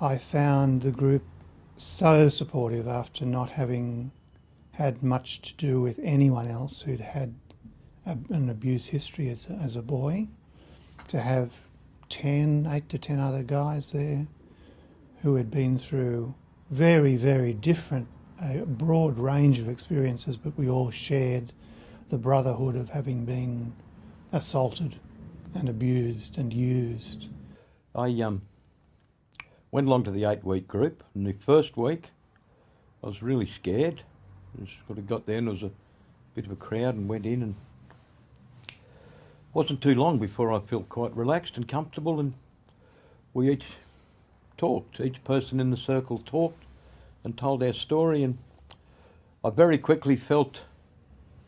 I found the group so supportive after not having had much to do with anyone else who'd had an abuse history as a boy, to have 8 to 10 other guys there who had been through very, very different, a broad range of experiences, but we all shared the brotherhood of having been assaulted and abused and used. I went along to the 8-week group, and the first week I was really scared. I just sort of got there and there was a bit of a crowd and went in, and it wasn't too long before I felt quite relaxed and comfortable, and we each talked. Each person in the circle talked and told our story, and I very quickly felt,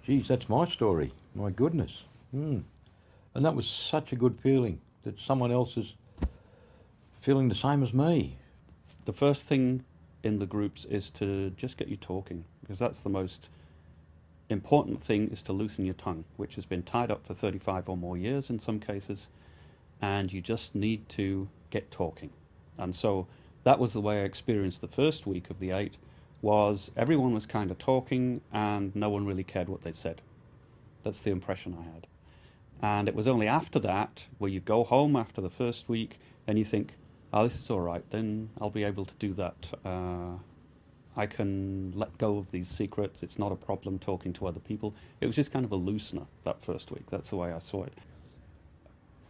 geez, that's my story, my goodness. And that was such a good feeling, that someone else is feeling the same as me. The first thing in the groups is to just get you talking, because that's the most important thing, is to loosen your tongue, which has been tied up for 35 or more years in some cases, and you just need to get talking. And so that was the way I experienced the first week of the 8, was everyone was kind of talking and no one really cared what they said. That's the impression I had. And it was only after that, where you go home after the first week and you think, oh, this is all right, then I'll be able to do that. I can let go of these secrets. It's not a problem talking to other people. It was just kind of a loosener that first week. That's the way I saw it.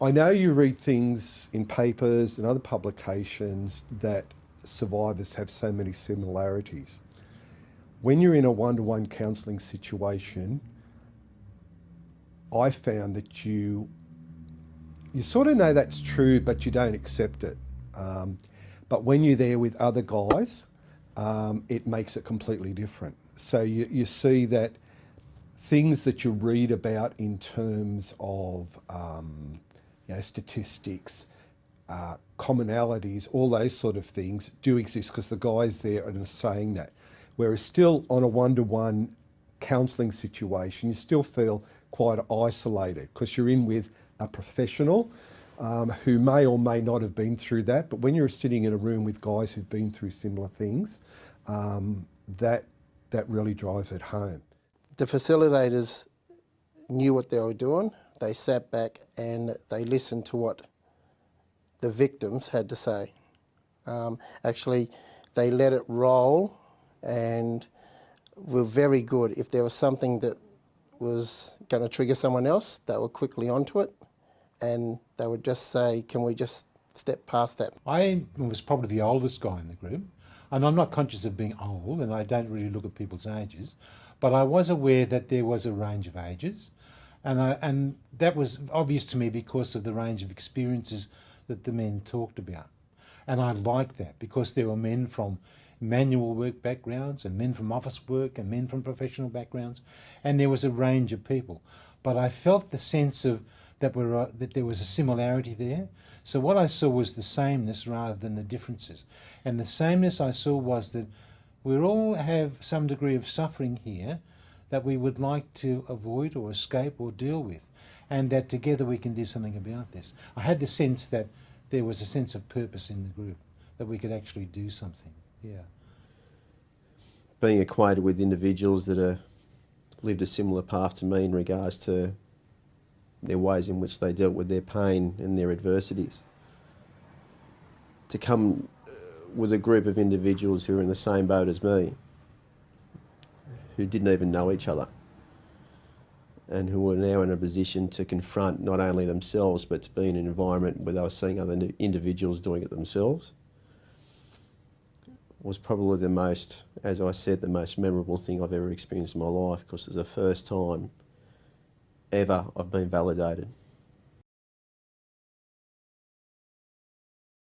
I know you read things in papers and other publications that survivors have so many similarities. When you're in a one-to-one counselling situation, I found that you sort of know that's true, but you don't accept it. But when you're there with other guys, it makes it completely different. So you see that things that you read about in terms of statistics, commonalities, all those sort of things do exist because the guys there are saying that. Whereas still on a one-to-one counselling situation, you still feel quite isolated because you're in with a professional who may or may not have been through that. But when you're sitting in a room with guys who've been through similar things, that really drives it home. The facilitators knew what they were doing. They sat back and they listened to what the victims had to say. Actually, they let it roll and were very good. If there was something that was going to trigger someone else, they were quickly onto it, and they would just say, can we just step past that? I was probably the oldest guy in the group, and I'm not conscious of being old, and I don't really look at people's ages, but I was aware that there was a range of ages, and that was obvious to me because of the range of experiences that the men talked about. And I liked that because there were men from manual work backgrounds and men from office work and men from professional backgrounds, and there was a range of people. But I felt the sense of that there was a similarity there. So what I saw was the sameness rather than the differences. And the sameness I saw was that we all have some degree of suffering here that we would like to avoid or escape or deal with, and that together we can do something about this. I had the sense that there was a sense of purpose in the group, that we could actually do something. Yeah. Being acquainted with individuals that have lived a similar path to me in regards to their ways in which they dealt with their pain and their adversities. To come with a group of individuals who are in the same boat as me, who didn't even know each other, and who are now in a position to confront not only themselves, but to be in an environment where they were seeing other individuals doing it themselves, was probably the most, as I said, the most memorable thing I've ever experienced in my life, because it's the first time ever I've been validated.